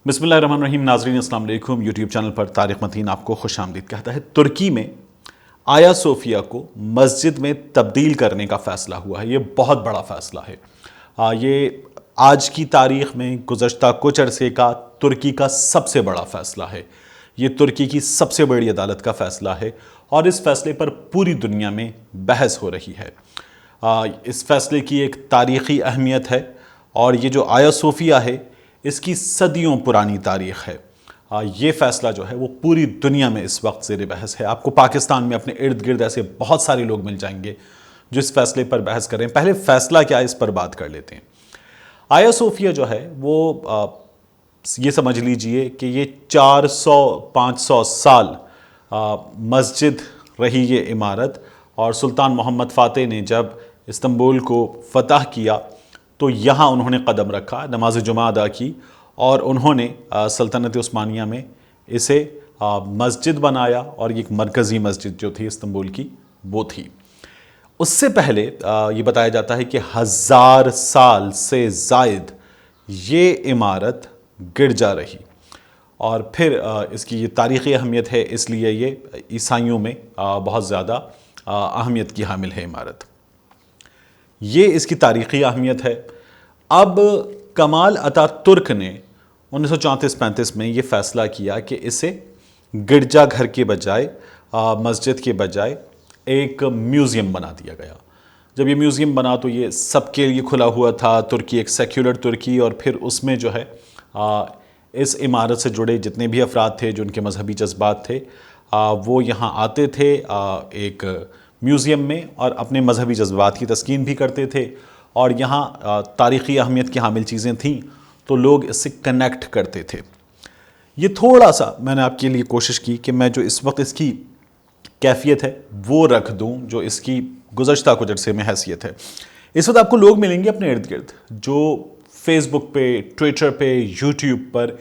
بسم اللہ الرحمن الرحیم. ناظرین السلام علیکم. یوٹیوب چینل پر طارق متین آپ کو خوش آمدید کہتا ہے. ترکی میں آیا صوفیہ کو مسجد میں تبدیل کرنے کا فیصلہ ہوا ہے. یہ بہت بڑا فیصلہ ہے. یہ آج کی تاریخ میں گزشتہ کچھ عرصے کا ترکی کا سب سے بڑا فیصلہ ہے. یہ ترکی کی سب سے بڑی عدالت کا فیصلہ ہے اور اس فیصلے پر پوری دنیا میں بحث ہو رہی ہے. اس فیصلے کی ایک تاریخی اہمیت ہے اور یہ جو آیا صوفیہ ہے اس کی صدیوں پرانی تاریخ ہے. یہ فیصلہ جو ہے وہ پوری دنیا میں اس وقت زیر بحث ہے. آپ کو پاکستان میں اپنے ارد گرد ایسے بہت سارے لوگ مل جائیں گے جو اس فیصلے پر بحث کریں. پہلے فیصلہ کیا ہے اس پر بات کر لیتے ہیں. آیا صوفیہ جو ہے وہ یہ سمجھ لیجئے کہ یہ 400-500 سال مسجد رہی یہ عمارت، اور سلطان محمد فاتح نے جب استنبول کو فتح کیا تو یہاں انہوں نے قدم رکھا، نماز جمعہ ادا کی اور انہوں نے سلطنت عثمانیہ میں اسے مسجد بنایا اور ایک مرکزی مسجد جو تھی استنبول کی وہ تھی. اس سے پہلے یہ بتایا جاتا ہے کہ 1000 سال سے زائد یہ عمارت گرجا رہی اور پھر اس کی یہ تاریخی اہمیت ہے، اس لیے یہ عیسائیوں میں بہت زیادہ اہمیت کی حامل ہے عمارت. یہ اس کی تاریخی اہمیت ہے. اب کمال اتا ترک نے 1934-35 میں یہ فیصلہ کیا کہ اسے گرجا گھر کے بجائے مسجد کے بجائے ایک میوزیم بنا دیا گیا. جب یہ میوزیم بنا تو یہ سب کے لیے کھلا ہوا تھا. ترکی ایک سیکولر ترکی، اور پھر اس میں جو ہے اس عمارت سے جڑے جتنے بھی افراد تھے جو ان کے مذہبی جذبات تھے وہ یہاں آتے تھے ایک میوزیم میں اور اپنے مذہبی جذبات کی تسکین بھی کرتے تھے. اور یہاں تاریخی اہمیت کی حامل چیزیں تھیں تو لوگ اس سے کنیکٹ کرتے تھے. یہ تھوڑا سا میں نے آپ کے لیے کوشش کی کہ میں جو اس وقت اس کی کیفیت ہے وہ رکھ دوں جو اس کی گزشتہ کچھ عرصے میں حیثیت ہے. اس وقت آپ کو لوگ ملیں گے اپنے ارد گرد جو فیس بک پہ، ٹویٹر پہ، یوٹیوب پر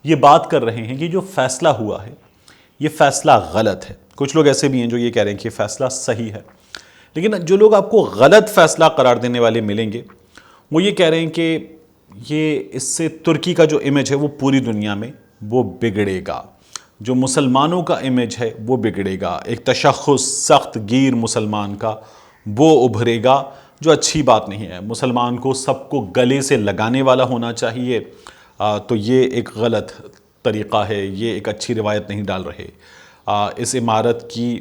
یہ بات کر رہے ہیں کہ جو فیصلہ ہوا ہے یہ فیصلہ غلط ہے. کچھ لوگ ایسے بھی ہیں جو یہ کہہ رہے ہیں کہ فیصلہ صحیح ہے. لیکن جو لوگ آپ کو غلط فیصلہ قرار دینے والے ملیں گے وہ یہ کہہ رہے ہیں کہ یہ اس سے ترکی کا جو امیج ہے وہ پوری دنیا میں وہ بگڑے گا، جو مسلمانوں کا امیج ہے وہ بگڑے گا، ایک تشخص سخت گیر مسلمان کا وہ ابھرے گا، جو اچھی بات نہیں ہے. مسلمان کو سب کو گلے سے لگانے والا ہونا چاہیے، تو یہ ایک غلط طریقہ ہے، یہ ایک اچھی روایت نہیں ڈال رہے. اس عمارت کی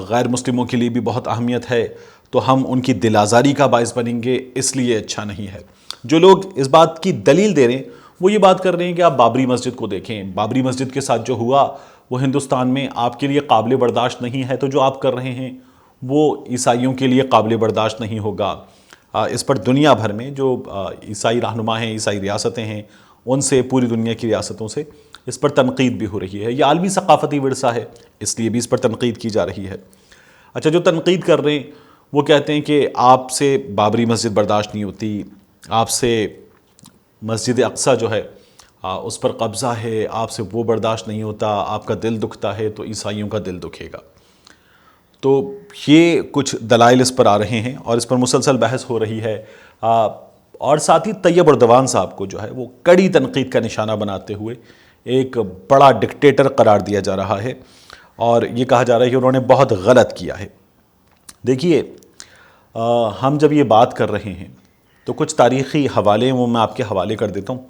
غیر مسلموں کے لیے بھی بہت اہمیت ہے تو ہم ان کی دل آزاری کا باعث بنیں گے، اس لیے اچھا نہیں ہے. جو لوگ اس بات کی دلیل دے رہے ہیں وہ یہ بات کر رہے ہیں کہ آپ بابری مسجد کو دیکھیں. بابری مسجد کے ساتھ جو ہوا وہ ہندوستان میں آپ کے لیے قابل برداشت نہیں ہے، تو جو آپ کر رہے ہیں وہ عیسائیوں کے لیے قابل برداشت نہیں ہوگا. اس پر دنیا بھر میں جو عیسائی رہنما ہیں، عیسائی ریاستیں ہیں، ان سے، پوری دنیا کی ریاستوں سے اس پر تنقید بھی ہو رہی ہے. یہ عالمی ثقافتی ورثہ ہے، اس لیے بھی اس پر تنقید کی جا رہی ہے. اچھا، جو تنقید کر رہے ہیں وہ کہتے ہیں کہ آپ سے بابری مسجد برداشت نہیں ہوتی، آپ سے مسجد اقصیٰ جو ہے اس پر قبضہ ہے، آپ سے وہ برداشت نہیں ہوتا، آپ کا دل دکھتا ہے تو عیسائیوں کا دل دکھے گا. تو یہ کچھ دلائل اس پر آ رہے ہیں اور اس پر مسلسل بحث ہو رہی ہے. اور ساتھ ہی طیب اردوان صاحب کو جو ہے وہ کڑی تنقید کا نشانہ بناتے ہوئے ایک بڑا ڈکٹیٹر قرار دیا جا رہا ہے اور یہ کہا جا رہا ہے کہ انہوں نے بہت غلط کیا ہے. دیکھیے، ہم جب یہ بات کر رہے ہیں تو کچھ تاریخی حوالے وہ میں آپ کے حوالے کر دیتا ہوں.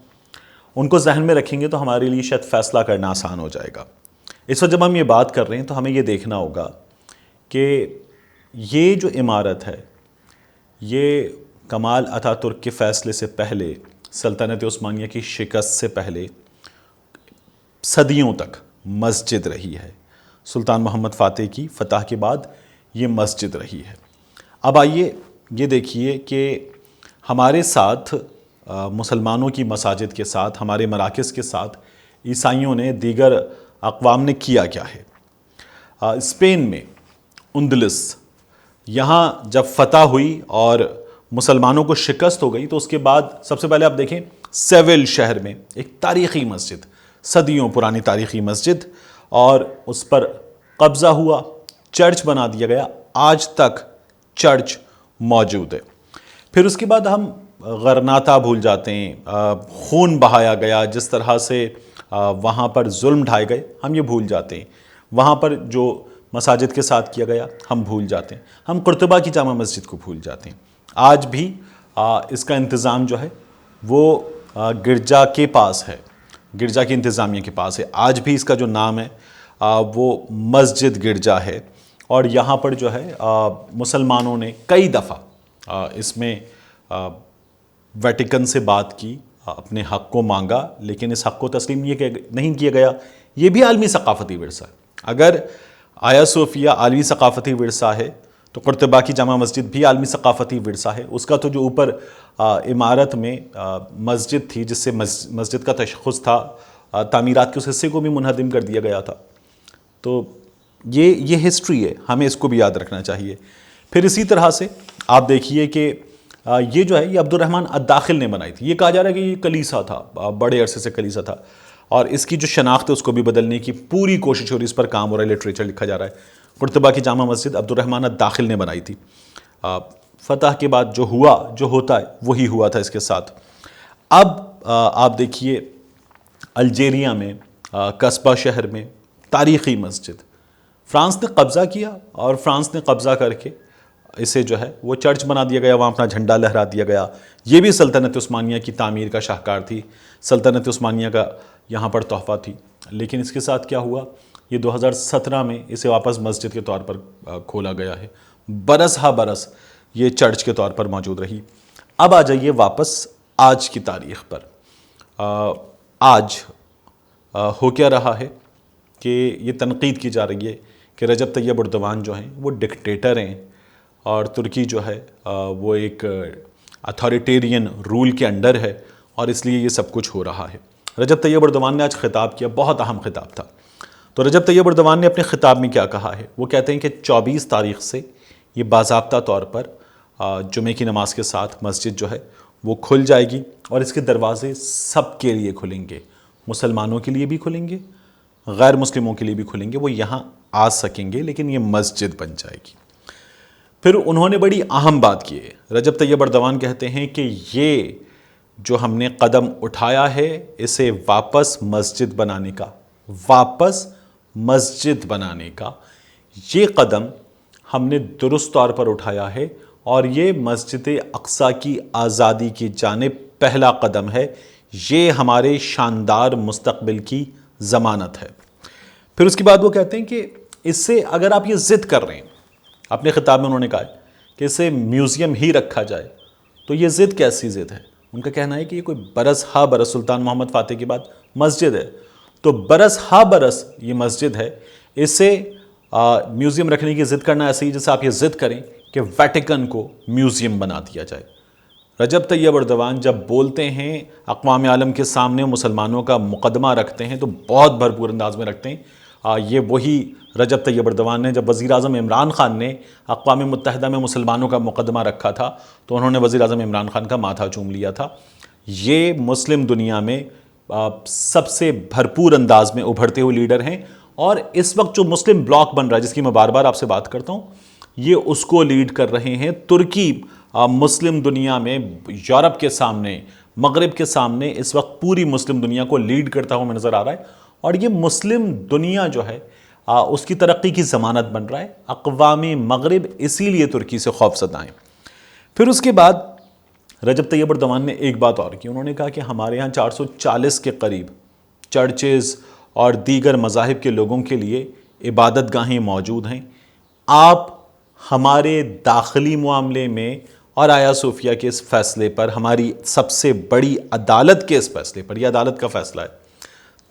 ان کو ذہن میں رکھیں گے تو ہمارے لیے شاید فیصلہ کرنا آسان ہو جائے گا. اس وقت جب ہم یہ بات کر رہے ہیں تو ہمیں یہ دیکھنا ہوگا کہ یہ جو عمارت ہے یہ کمال اتا ترک کے فیصلے سے پہلے، سلطنت عثمانیہ کی شکست سے پہلے صدیوں تک مسجد رہی ہے. سلطان محمد فاتح کی فتح کے بعد یہ مسجد رہی ہے. اب آئیے یہ دیکھیے کہ ہمارے ساتھ مسلمانوں کی مساجد کے ساتھ، ہمارے مراکز کے ساتھ عیسائیوں نے، دیگر اقوام نے کیا کیا ہے. اسپین میں اندلس، یہاں جب فتح ہوئی اور مسلمانوں کو شکست ہو گئی تو اس کے بعد سب سے پہلے آپ دیکھیں سیول شہر میں ایک تاریخی مسجد، صدیوں پرانی تاریخی مسجد، اور اس پر قبضہ ہوا، چرچ بنا دیا گیا. آج تک چرچ موجود ہے. پھر اس کے بعد ہم غرناطہ بھول جاتے ہیں، خون بہایا گیا، جس طرح سے وہاں پر ظلم ڈھائے گئے، ہم یہ بھول جاتے ہیں۔ وہاں پر جو مساجد کے ساتھ کیا گیا ہم بھول جاتے ہیں۔ ہم قرطبہ کی جامع مسجد کو بھول جاتے ہیں۔ آج بھی اس کا انتظام جو ہے وہ گرجا کے پاس ہے، گرجا کی انتظامیہ کے پاس ہے۔ آج بھی اس کا جو نام ہے وہ مسجد گرجا ہے، اور یہاں پر جو ہے مسلمانوں نے کئی دفعہ اس میں ویٹیکن سے بات کی، اپنے حق کو مانگا، لیکن اس حق کو تسلیم نہیں کیا گیا۔ یہ بھی عالمی ثقافتی ورثہ ہے۔ اگر آیا صوفیہ عالمی ثقافتی ورثہ ہے تو قرطبہ کی جامع مسجد بھی عالمی ثقافتی ورثہ ہے۔ اس کا تو جو اوپر عمارت میں مسجد تھی، جس سے مسجد کا تشخص تھا، تعمیرات کے اس حصے کو بھی منہدم کر دیا گیا تھا۔ تو یہ ہسٹری ہے، ہمیں اس کو بھی یاد رکھنا چاہیے۔ پھر اسی طرح سے آپ دیکھیے کہ یہ جو ہے یہ عبد الرحمن الداخل نے بنائی تھی۔ یہ کہا جا رہا ہے کہ یہ کلیسا تھا، بڑے عرصے سے کلیسا تھا، اور اس کی جو شناخت ہے اس کو بھی بدلنے کی پوری کوشش ہو رہی ہے، اس پر کام ہو رہا ہے، لٹریچر لکھا جا رہا ہے۔ قرطبہ کی جامع مسجد عبد الرحمن الداخل نے بنائی تھی۔ فتح کے بعد جو ہوا، جو ہوتا ہے وہی ہوا تھا اس کے ساتھ۔ اب آپ دیکھیے الجیریا میں قصبہ شہر میں تاریخی مسجد فرانس نے قبضہ کیا، اور فرانس نے قبضہ کر کے اسے جو ہے وہ چرچ بنا دیا گیا، وہاں اپنا جھنڈا لہرا دیا گیا۔ یہ بھی سلطنت عثمانیہ کی تعمیر کا شاہکار تھی، سلطنت عثمانیہ کا یہاں پر تحفہ تھی۔ لیکن اس کے ساتھ کیا ہوا، یہ 2017 میں اسے واپس مسجد کے طور پر کھولا گیا ہے، برس ہا برس یہ چرچ کے طور پر موجود رہی۔ اب آ جائیے واپس آج کی تاریخ پر۔ آج ہو کیا رہا ہے کہ یہ تنقید کی جا رہی ہے کہ رجب طیب اردوان جو ہیں وہ ڈکٹیٹر ہیں، اور ترکی جو ہے وہ ایک اتھارٹیرین رول کے انڈر ہے، اور اس لیے یہ سب کچھ ہو رہا ہے۔ رجب طیب اردوان نے آج خطاب کیا، بہت اہم خطاب تھا۔ تو رجب طیب اردوان نے اپنے خطاب میں کیا کہا ہے، وہ کہتے ہیں کہ 24 تاریخ سے یہ باضابطہ طور پر جمعے کی نماز کے ساتھ مسجد جو ہے وہ کھل جائے گی، اور اس کے دروازے سب کے لیے کھلیں گے، مسلمانوں کے لیے بھی کھلیں گے، غیر مسلموں کے لیے بھی کھلیں گے، وہ یہاں آ سکیں گے، لیکن یہ مسجد بن جائے گی۔ پھر انہوں نے بڑی اہم بات کی ہے، رجب طیب اردوان کہتے ہیں کہ یہ جو ہم نے قدم اٹھایا ہے اسے واپس مسجد بنانے کا یہ قدم ہم نے درست طور پر اٹھایا ہے، اور یہ مسجد اقصیٰ کی آزادی کی جانب پہلا قدم ہے، یہ ہمارے شاندار مستقبل کی ضمانت ہے۔ پھر اس کے بعد وہ کہتے ہیں کہ اس سے اگر آپ یہ ضد کر رہے ہیں، اپنے خطاب میں انہوں نے کہا کہ اسے میوزیم ہی رکھا جائے، تو یہ ضد کیسی ضد ہے؟ ان کا کہنا ہے کہ یہ کوئی برس ہا برس سلطان محمد فاتح کے بعد مسجد ہے، تو برس ہا برس یہ مسجد ہے، اسے میوزیم رکھنے کی ضد کرنا ایسے ہی جیسے آپ یہ ضد کریں کہ ویٹیکن کو میوزیم بنا دیا جائے۔ رجب طیب اردوان جب بولتے ہیں، اقوام عالم کے سامنے مسلمانوں کا مقدمہ رکھتے ہیں، تو بہت بھرپور انداز میں رکھتے ہیں۔ یہ وہی رجب طیب اردوان نے جب وزیر اعظم عمران خان نے اقوام متحدہ میں مسلمانوں کا مقدمہ رکھا تھا تو انہوں نے وزیر اعظم عمران خان کا ماتھا چوم لیا تھا۔ یہ مسلم دنیا میں سب سے بھرپور انداز میں ابھرتے ہوئے لیڈر ہیں، اور اس وقت جو مسلم بلاک بن رہا ہے، جس کی میں بار بار آپ سے بات کرتا ہوں، یہ اس کو لیڈ کر رہے ہیں۔ ترکی مسلم دنیا میں یورپ کے سامنے، مغرب کے سامنے اس وقت پوری مسلم دنیا کو لیڈ کرتا ہوا نظر آ رہا ہے، اور یہ مسلم دنیا جو ہے اس کی ترقی کی ضمانت بن رہا ہے۔ اقوام مغرب اسی لیے ترکی سے خوف زدہ ہیں۔ پھر اس کے بعد رجب طیب اردوان نے ایک بات اور کی، انہوں نے کہا کہ ہمارے ہاں 440 کے قریب چرچز اور دیگر مذاہب کے لوگوں کے لیے عبادت گاہیں موجود ہیں۔ آپ ہمارے داخلی معاملے میں اور آیا صوفیہ کے اس فیصلے پر، ہماری سب سے بڑی عدالت کے اس فیصلے پر، یہ عدالت کا فیصلہ ہے،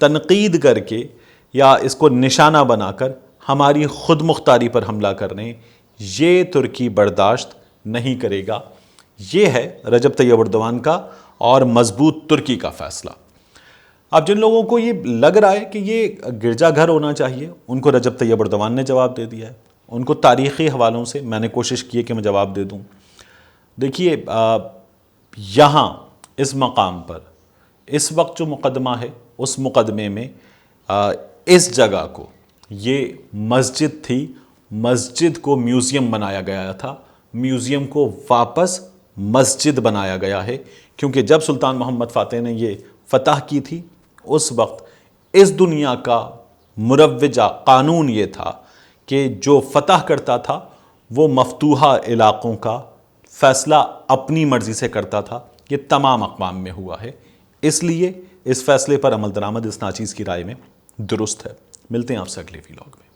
تنقید کر کے یا اس کو نشانہ بنا کر ہماری خود مختاری پر حملہ کر رہے ہیں، یہ ترکی برداشت نہیں کرے گا۔ یہ ہے رجب طیب اردوان کا اور مضبوط ترکی کا فیصلہ۔ اب جن لوگوں کو یہ لگ رہا ہے کہ یہ گرجا گھر ہونا چاہیے، ان کو رجب طیب اردوان نے جواب دے دیا ہے۔ ان کو تاریخی حوالوں سے میں نے کوشش کی ہے کہ میں جواب دے دوں۔ دیکھیے یہاں اس مقام پر اس وقت جو مقدمہ ہے، اس مقدمے میں اس جگہ کو، یہ مسجد تھی، مسجد کو میوزیم بنایا گیا تھا، میوزیم کو واپس مسجد بنایا گیا ہے، کیونکہ جب سلطان محمد فاتح نے یہ فتح کی تھی اس وقت اس دنیا کا مروجہ قانون یہ تھا کہ جو فتح کرتا تھا وہ مفتوحہ علاقوں کا فیصلہ اپنی مرضی سے کرتا تھا۔ یہ تمام اقوام میں ہوا ہے، اس لیے اس فیصلے پر عمل درآمد اس ناچیز کی رائے میں درست ہے۔ ملتے ہیں آپ سے اگلے ویلاگ میں۔